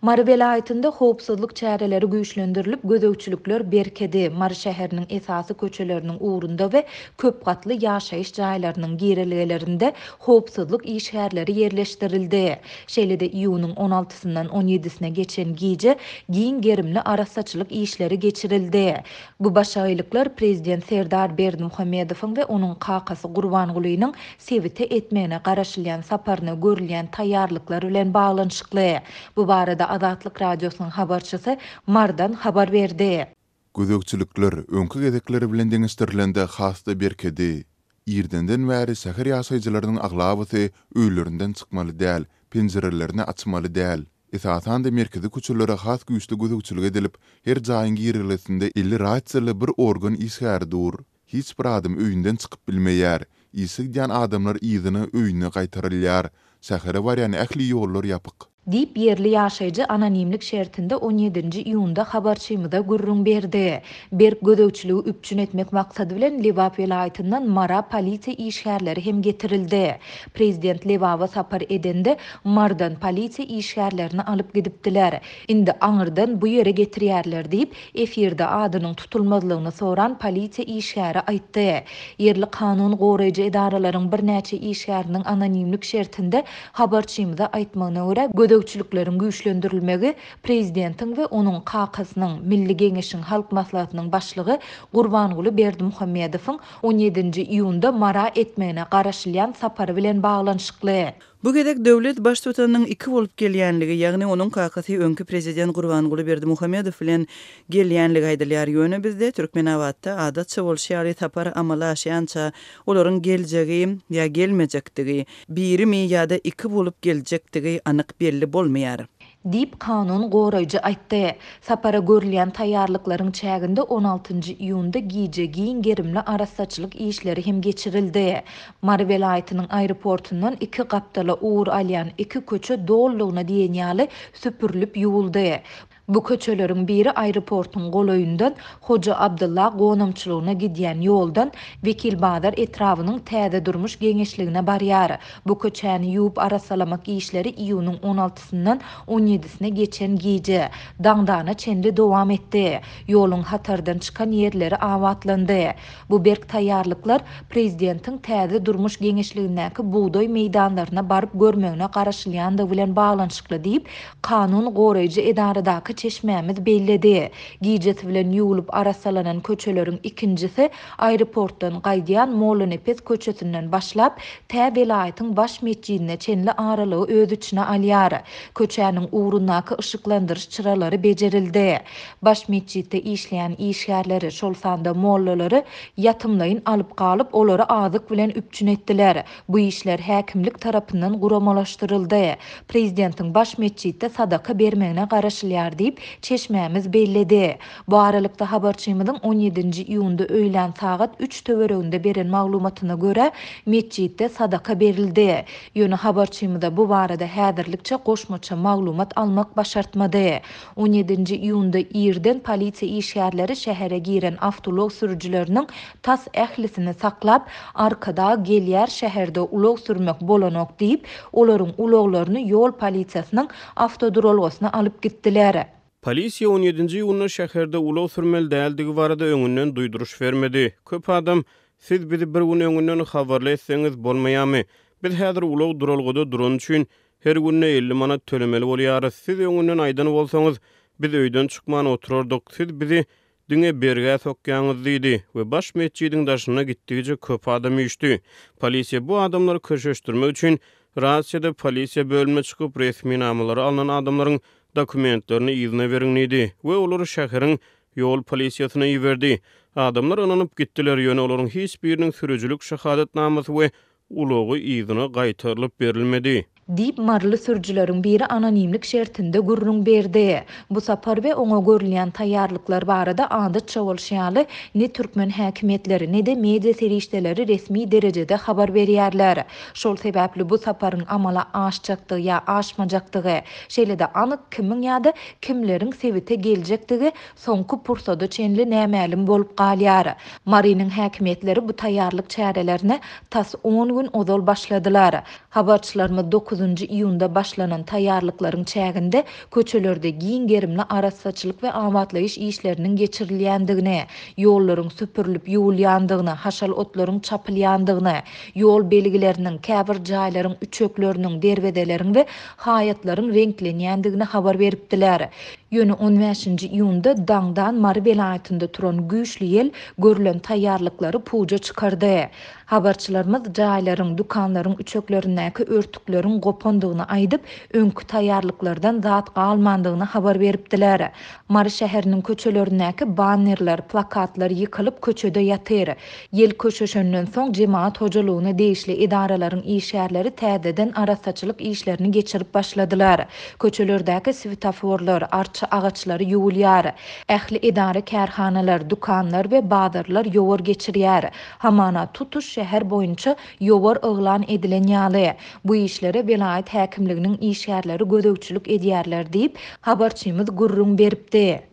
Mary vilayetinde howpsuzlyk çäreleri güýçlendirilip gözegçilikler berkedi. Mary şäheriniň esasy köçeleriniň uğrunda we köp gatly ýaşaýyş jaýlarynyň gireliglerinde howpsuzlyk işgärleri yerleşdirildi. Şeýlede iýunyň 16-syndan 17-sine geçen giýje giň gerimli arasaçylyk işleri geçirildi. Bu başaýlyklar prezident Serdar Berdimuhammedowyň we onuň kakasy Gurbangulynyň sebite etmegine garaşylýan saparyna görülýän taýýarlyklar bilen baglanyşykly. Bu barada Azatlyk Radiosynyň habarçysy Mardan habar berdi. Gözegçilikler öňkü gedekleri bilen deňişdirilende hasda berkedi. Ýerdenden bäri säher ýaşaýjylarynyň aglabysy öýlerinden çykmaly däl, penjerelerini açmaly däl. Esasanda merkezi köçelere has güýçli gözegçilik edilip, her jaýyň girelisinde 50 raýatçyly bir organ işgäri dur. Hiç bir adam öýünden çykyp bilmeýär. Isig diýen adamlar ýygyny öýüne gaýtarylýar. Sähere barýan ähli ýollar ýapyk. Dip yerli ýaşaýjy anonimlik şertinde 17-nji iýunda habarçymyda gurrun berdi. Berk gözegçiligi üpçün etmek maksady bilen Lewap vilayetininden Mara polisiýa işgärleri hem getirildi. Prezident Lewap'a sapar edende Mardan polisiýa işgärlerini alyp gidipdiler. Indi aňyrdan bu ýere getirýärler diýip efirde adynyň tutulmazlygyny soran polisiýa işgäri aýtdy. Yerli kanun goraýjy edaralaryň bir näçe işgäriniň anonimlik şertinde habarçymyda aýtmagyna görä gözegçilikleriň güýçlendirilmegi prezidentiň we onuň kakasynyň Milli Geňeşiň Halk Maslahatynyň başlygy Gurbanguly Berdimuhammedowyň 17-nji iýunda Mara etmegine garaşylýan sapary bilen baglanyşykly. Bu gedek döwlet baş tutanynyň iki bolup gelýänligi, ýagny onuň kakasy öňkü prezident Gurbanguly Berdimuhammedow bilen gelýänligi aýdylýar. Ýöne bizde Türkmenawatda adatça bolşýary sapar amala aşýança olaryň geljegi ýa gelmejektigi, birimi ýa-da iki bolup geljekdigi anyk belli bolmaýar. Dip kanun goraýjy aýtdy. Sapara görülýän taýýarlyklaryň çäginde 16-njy iýunda giýje giň gerimli arasaçylyk işleri hem geçirildi. Mary vilayetiniň aeroportundan iki gapdala uğur alýan iki köçe dollugyna diýen ýaly süpürilip ýuwuldy. Bu köçeleriň biri aeroportun goloýundan Hoca Abdullah gonamçylygyna gidýän ýoldan Vekil Badar etrawynyň täze durmuş geňeşligine barýar. Bu köçäni ýuwup arasalamak işleri iýunyň 16-syndan 17-sine geçen giýje daňdana çenli dowam etdi. Ýoluň hatardan çykan ýerleri awatlandy. Bu berk taýýarlyklar prezidentiň täze durmuş geňeşligindäki buğdoý meýdanlaryna baryp görmegine garaşylýandygy bilen baglanyşykly diýip kanun goraýjy edaradaky çeşmämiz belledi. Giýjesi bilen ýuwulup arasalanan köçeleriň ikincisi aeroportdan gaýdýan Molanepes köçesinden başlap tä vilayetiň baş mescidine çenli aralygy öz içine alýar. Köçäniň uğrundaky ışıklandyrış çyralary bejerildi. Baş mescidde işleýän işgärleri şol sanda mollalary ýatymlaýyn alyp galyp olary azyk bilen üpçün etdiler. Bu işler häkimlik tarapyndan guramalaşdyryldy. Prezidentiň baş mescidde sadaka bermegine garaşylýar diýip çeşmämiz belledi. Bu aralykda habarçymyzyň 17-nji iýunda öýlen sagat 3 töwereginde beren maglumatyna görä mescidde sadaka berildi. Ýöne habarçymyda bu barada häzirlikçe goşmaça maglumat almak başartmady. 17-nji iýunda ýerden polisiýa işgärleri şähere giren awtolog sürüjüleriniň tas ählisini saklap arkada gelýär şäherde ulog sürmek bolanok diýip olaryň uloglaryny ýol polisiýasynyň awtodurolgasyna alyp gitdiler. Polisiýa 17-nji iýunda şäherde ulog sürmeli däldigi barada öňünden duýduruş bermedi. Köp adam siz bizi bir gün öňünden habarly etseňiz bolmaýarmy? Biz häzir ulog duralgyda duran üçin her günne 50 manat tölemeli bolýarys. Siz öňünden aýdan bolsaňyz biz öýden çykman oturardyk. Siz bizi diňe berge sokýaňyz diýdi we baş mescidiň daşyna gitdigiçe köp adam ýüşdi. Polisiýa bu adamlary köşeşdirmek üçin Rasyada polisiýa bölüme çykyp resmi namalary alınan adamlaryň dokumentlerini ýyzyna berenidi we olary şäheriň ýol polisiýasyna ýiberdi. Adamlar ananyp gitdiler, ýöne olaryň hiç biriniň sürüjülük şahadatnamasy we ulogy ýyzyna gaýtarylyp berilmedi. Dip marly sürüjüleriň biri anonimlik şertinde gurrun berdi. Bu sapar we oňa görülýän taýýarlyklar barada adatça bolşýaly ne türkmen häkimetleri ne de media serişdeleri resmi derejede habar berýärler. Şol sebäpli bu saparyň amala aşjakdygy ýa aşmajakdygy, şeýlede anyk kimiň ýa-da kimleriň sebite geljektigi soňky pursada çenli nämälim bolup galýar. Marynyň häkimetleri bu taýýarlyk çärelerini tas 10 gün ozal başladylar. Habarçylarymyz 9-njy iýunda başlanan taýýarlyklaryň çäginde köçelerde giň gerimli araçsaçylyk we awatlaýyş işleriniň geçirilýändigine, ýollaryň süpürilip ýuwulýandygyny, haşal otlaryň çapylýandygyny, ýol belgileriniň käbir jaýlaryň üçekleriniň, derwedeleriň we haýatlaryň renklenýändigine habar beripdiler. Ýöne 15-nji iýunda daňdan Mari welaýatynda turan güýçli ýel görülen taýýarlyklary puja çykardy. Habarçylarymyz jaýlaryň, dukanlaryň üçeklerindäki örtükleriň gopandygyny aýdyp, öňkü taýýarlyklardan zat galmandygyny habar beripdiler. Mari şäheriniň köçelerindäki bannerler, plakatlar ýykylyp köçede ýatyr. Ýel köçeşenden soň jemaat hojalygyna değişli idaralaryň işgärleri täzeden araçsaçylyk işlerini geçirip başladylar. Köçelerdäki svetoforlar, arça agaçlary ýuwulýar. Ähli idara kärhanalar, dukanlar we bazarlar ýowar geçirýär. Hamana tutuş şäher boýunça ýowar oglan edilen ýaly. Bu işlere welaýat häkimliginiň işgärleri gödökçülük edýärler diýip habarçymyz gurrun beripdi.